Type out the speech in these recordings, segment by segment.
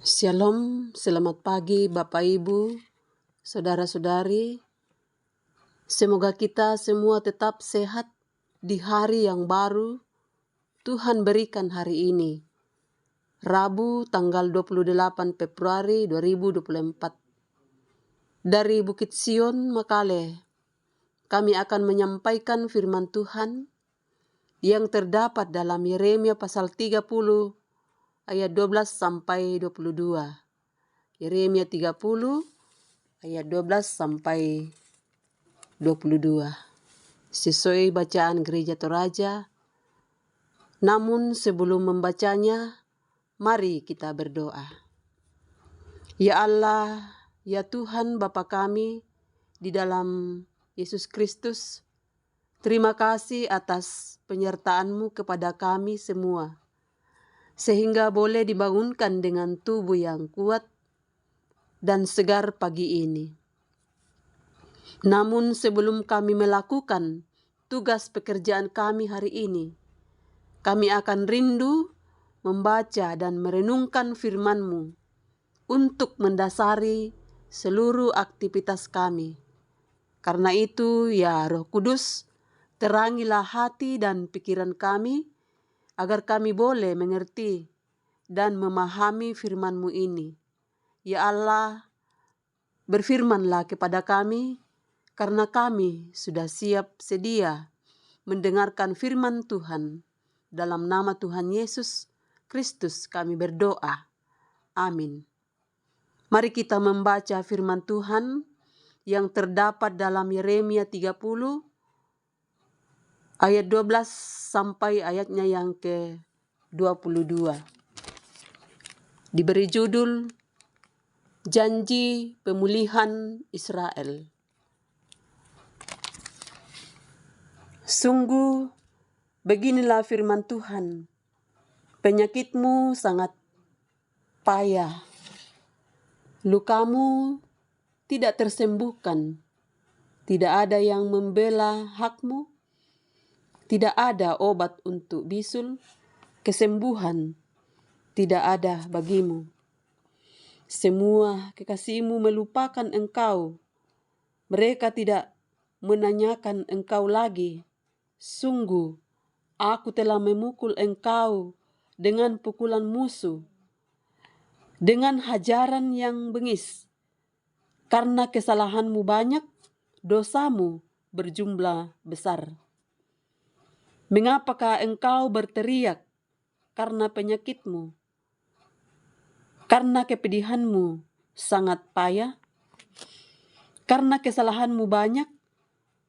Shalom, selamat pagi Bapak Ibu, saudara-saudari. Semoga kita semua tetap sehat di hari yang baru Tuhan berikan hari ini. Rabu tanggal 28 Februari 2024. Dari Bukit Sion, Makale, kami akan menyampaikan firman Tuhan yang terdapat dalam Yeremia pasal 30 ayat 12 sampai 22. Yeremia 30 ayat 12 sampai 22. Sesuai bacaan Gereja Toraja. Namun sebelum membacanya, mari kita berdoa. Ya Allah, ya Tuhan Bapa kami di dalam Yesus Kristus, terima kasih atas penyertaan-Mu kepada kami semua, sehingga boleh dibangunkan dengan tubuh yang kuat dan segar pagi ini. Namun sebelum kami melakukan tugas pekerjaan kami hari ini, kami akan rindu membaca dan merenungkan firman-Mu untuk mendasari seluruh aktivitas kami. Karena itu, ya Roh Kudus, terangilah hati dan pikiran kami, agar kami boleh mengerti dan memahami firman-Mu ini. Ya Allah, berfirmanlah kepada kami, karena kami sudah siap sedia mendengarkan firman Tuhan. Dalam nama Tuhan Yesus Kristus kami berdoa. Amin. Mari kita membaca firman Tuhan yang terdapat dalam Yeremia 30 ayat 12 sampai ayatnya yang ke-22. Diberi judul Janji Pemulihan Israel. Sungguh, beginilah firman Tuhan, penyakitmu sangat payah, lukamu tidak tersembuhkan, tidak ada yang membela hakmu, tidak ada obat untuk bisul, kesembuhan tidak ada bagimu. Semua kekasihmu melupakan engkau, mereka tidak menanyakan engkau lagi. Sungguh, aku telah memukul engkau dengan pukulan musuh, dengan hajaran yang bengis. Karena kesalahanmu banyak, dosamu berjumlah besar. Mengapakah engkau berteriak karena penyakitmu? Karena kepedihanmu sangat payah? Karena kesalahanmu banyak,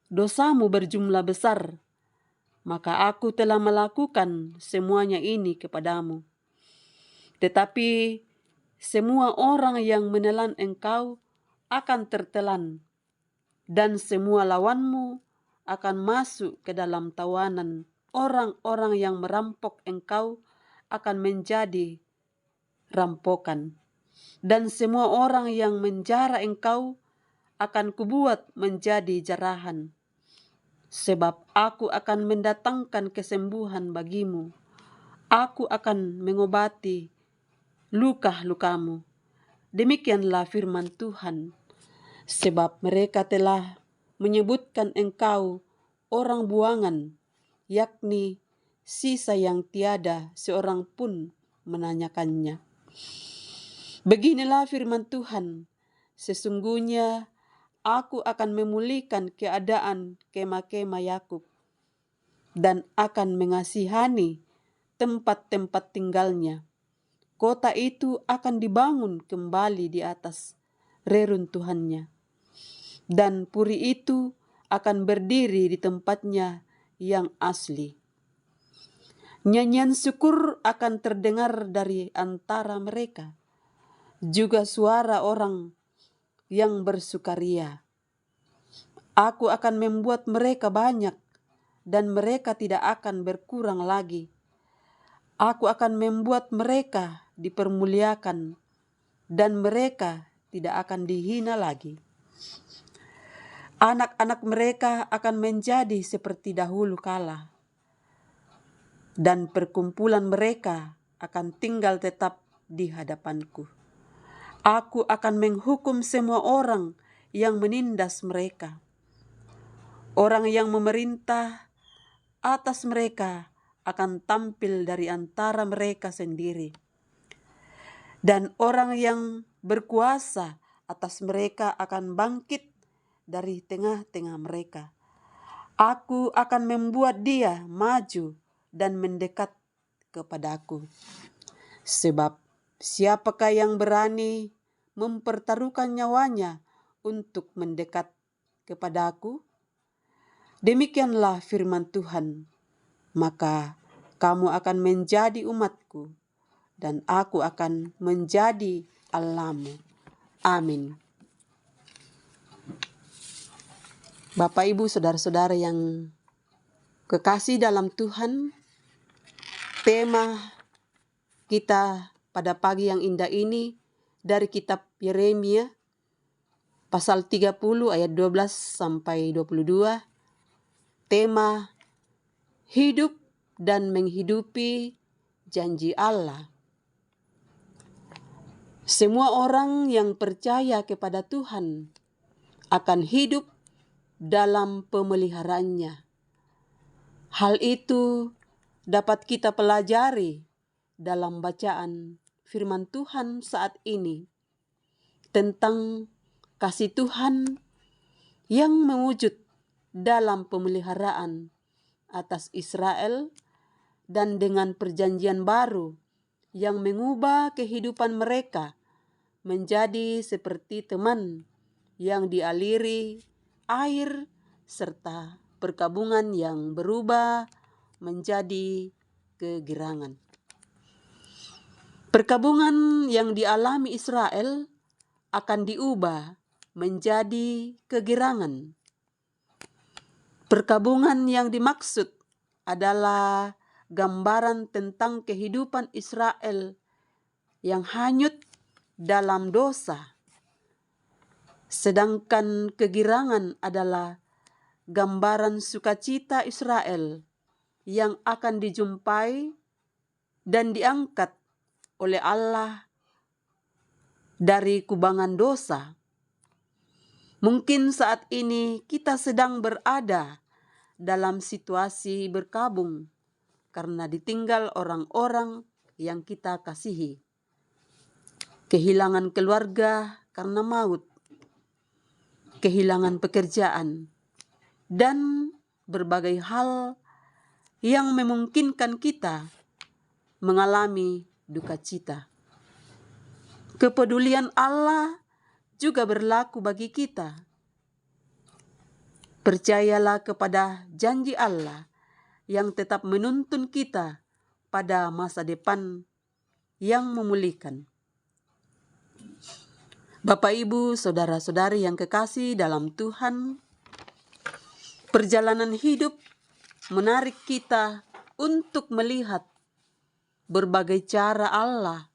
dosamu berjumlah besar. Maka aku telah melakukan semuanya ini kepadamu. Tetapi semua orang yang menelan engkau akan tertelan, dan semua lawanmu akan masuk ke dalam tawanan. Orang-orang yang merampok engkau akan menjadi rampokan, dan semua orang yang menjara engkau akan kubuat menjadi jarahan. Sebab aku akan mendatangkan kesembuhan bagimu. Aku akan mengobati luka-lukamu. Demikianlah firman Tuhan. Sebab mereka telah menyebutkan engkau orang buangan, yakni sisa yang tiada seorang pun menanyakannya. Beginilah firman Tuhan. Sesungguhnya aku akan memulihkan keadaan kemah-kemah Yakub dan akan mengasihani tempat-tempat tinggalnya. Kota itu akan dibangun kembali di atas reruntuhannya, dan puri itu akan berdiri di tempatnya yang asli. Nyanyian syukur akan terdengar dari antara mereka, juga suara orang yang bersukaria. Aku akan membuat mereka banyak, dan mereka tidak akan berkurang lagi. Aku akan membuat mereka dipermuliakan, dan mereka tidak akan dihina lagi. Anak-anak mereka akan menjadi seperti dahulu kala, dan perkumpulan mereka akan tinggal tetap di hadapanku. Aku akan menghukum semua orang yang menindas mereka. Orang yang memerintah atas mereka akan tampil dari antara mereka sendiri. Dan orang yang berkuasa atas mereka akan bangkit dari tengah-tengah mereka. Aku akan membuat dia maju dan mendekat kepadaku. Sebab siapakah yang berani mempertaruhkan nyawanya untuk mendekat kepadaku? Demikianlah firman Tuhan. Maka kamu akan menjadi umatku, dan aku akan menjadi Allahmu. Amin. Bapak, Ibu, saudara-saudara yang kekasih dalam Tuhan, tema kita pada pagi yang indah ini dari kitab Yeremia pasal 30 ayat 12 sampai 22. Tema hidup dan menghidupi janji Allah. Semua orang yang percaya kepada Tuhan akan hidup dalam pemeliharaannya. Hal itu dapat kita pelajari dalam bacaan firman Tuhan saat ini tentang kasih Tuhan yang mewujud dalam pemeliharaan atas Israel dan dengan perjanjian baru yang mengubah kehidupan mereka menjadi seperti teman yang dialiri air serta perkabungan yang berubah menjadi kegirangan. Perkabungan yang dialami Israel akan diubah menjadi kegirangan. Perkabungan yang dimaksud adalah gambaran tentang kehidupan Israel yang hanyut dalam dosa. Sedangkan kegirangan adalah gambaran sukacita Israel yang akan dijumpai dan diangkat oleh Allah dari kubangan dosa. Mungkin saat ini kita sedang berada dalam situasi berkabung karena ditinggal orang-orang yang kita kasihi. Kehilangan keluarga karena maut, kehilangan pekerjaan, dan berbagai hal yang memungkinkan kita mengalami duka cita. Kepedulian Allah juga berlaku bagi kita. Percayalah kepada janji Allah yang tetap menuntun kita pada masa depan yang memulihkan. Bapak, Ibu, saudara-saudari yang kekasih dalam Tuhan, perjalanan hidup menarik kita untuk melihat berbagai cara Allah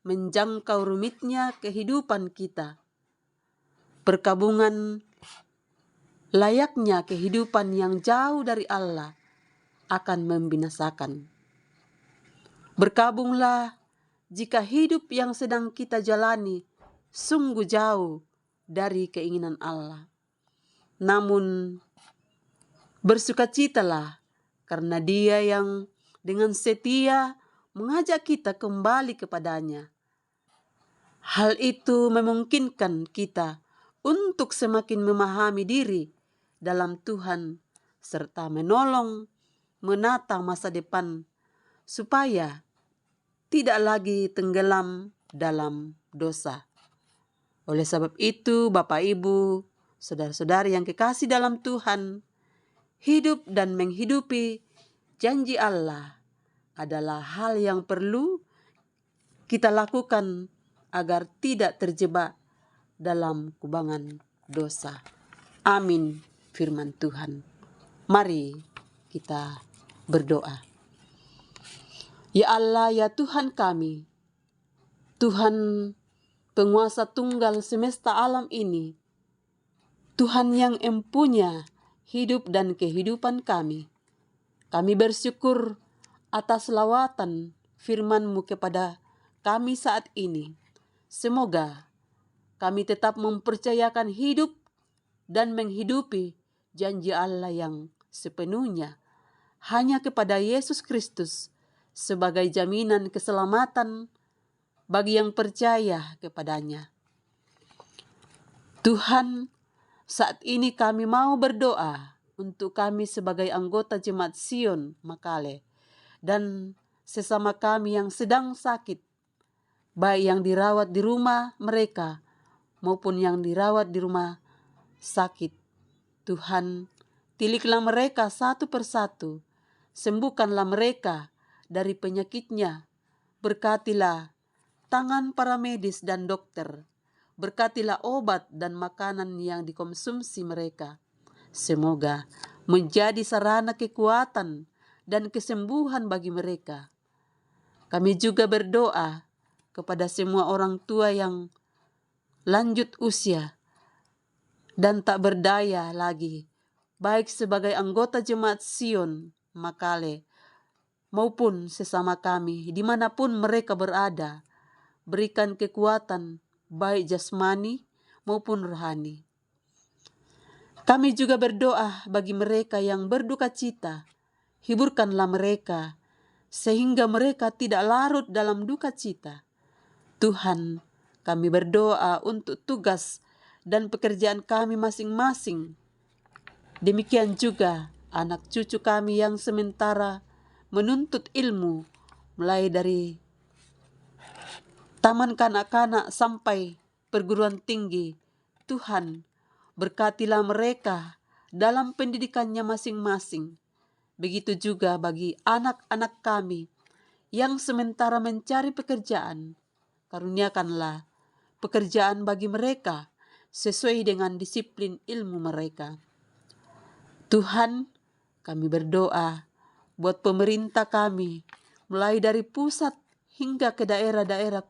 menjangkau rumitnya kehidupan kita. Perkabungan layaknya kehidupan yang jauh dari Allah akan membinasakan. Berkabunglah jika hidup yang sedang kita jalani sungguh jauh dari keinginan Allah. Namun bersukacitalah karena Dia yang dengan setia mengajak kita kembali kepadanya. Hal itu memungkinkan kita untuk semakin memahami diri dalam Tuhan serta menolong menata masa depan supaya tidak lagi tenggelam dalam dosa. Oleh sebab itu, Bapak, Ibu, saudara-saudari yang kekasih dalam Tuhan, hidup dan menghidupi janji Allah adalah hal yang perlu kita lakukan agar tidak terjebak dalam kubangan dosa. Amin, firman Tuhan. Mari kita berdoa. Ya Allah, ya Tuhan kami, Tuhan penguasa tunggal semesta alam ini, Tuhan yang empunya hidup dan kehidupan kami. Kami bersyukur atas lawatan firman-Mu kepada kami saat ini. Semoga kami tetap mempercayakan hidup dan menghidupi janji Allah yang sepenuhnya hanya kepada Yesus Kristus sebagai jaminan keselamatan bagi yang percaya kepadanya. Tuhan, saat ini kami mau berdoa untuk kami sebagai anggota Jemaat Sion Makale dan sesama kami yang sedang sakit, baik yang dirawat di rumah mereka maupun yang dirawat di rumah sakit. Tuhan, tiliklah mereka satu persatu, sembuhkanlah mereka dari penyakitnya, berkatilah tangan para medis dan dokter, berkatilah obat dan makanan yang dikonsumsi mereka. Semoga menjadi sarana kekuatan dan kesembuhan bagi mereka. Kami juga berdoa kepada semua orang tua yang lanjut usia dan tak berdaya lagi, baik sebagai anggota Jemaat Sion Makale maupun sesama kami dimanapun mereka berada. Berikan kekuatan baik jasmani maupun rohani. Kami juga berdoa bagi mereka yang berduka cita. Hiburkanlah mereka sehingga mereka tidak larut dalam duka cita. Tuhan, kami berdoa untuk tugas dan pekerjaan kami masing-masing. Demikian juga anak cucu kami yang sementara menuntut ilmu, mulai dari taman kanak-kanak sampai perguruan tinggi. Tuhan, berkatilah mereka dalam pendidikannya masing-masing. Begitu juga bagi anak-anak kami yang sementara mencari pekerjaan. Karuniakanlah pekerjaan bagi mereka sesuai dengan disiplin ilmu mereka. Tuhan, kami berdoa buat pemerintah kami, mulai dari pusat hingga ke daerah-daerah,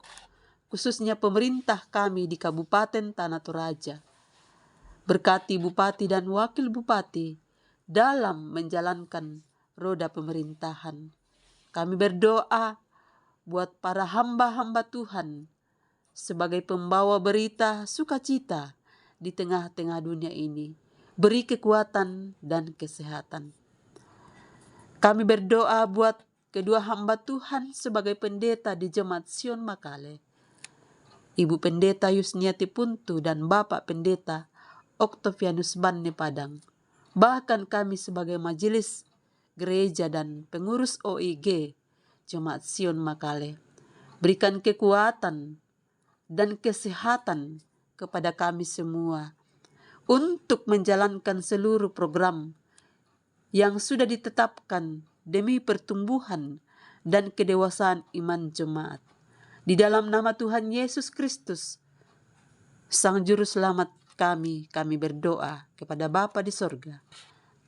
khususnya pemerintah kami di Kabupaten Tanah Toraja. Berkati bupati dan wakil bupati dalam menjalankan roda pemerintahan. Kami berdoa buat para hamba-hamba Tuhan sebagai pembawa berita sukacita di tengah-tengah dunia ini. Beri kekuatan dan kesehatan. Kami berdoa buat kedua hamba Tuhan sebagai pendeta di Jemaat Sion Makale, Ibu Pendeta Yusniati Puntu dan Bapak Pendeta Octavianus Banne Padang. Bahkan kami sebagai majelis gereja dan pengurus OIG Jemaat Sion Makale. Berikan kekuatan dan kesehatan kepada kami semua untuk menjalankan seluruh program yang sudah ditetapkan demi pertumbuhan dan kedewasaan iman jemaat. Di dalam nama Tuhan Yesus Kristus, Sang Juru Selamat kami berdoa kepada Bapa di sorga.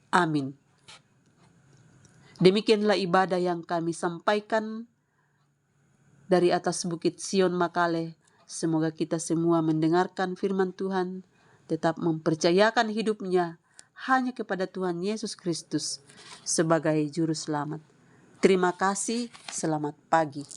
Amin. Demikianlah ibadah yang kami sampaikan dari atas Bukit Sion Makale. Semoga kita semua mendengarkan firman Tuhan, tetap mempercayakan hidupnya hanya kepada Tuhan Yesus Kristus sebagai Juru Selamat. Terima kasih, selamat pagi.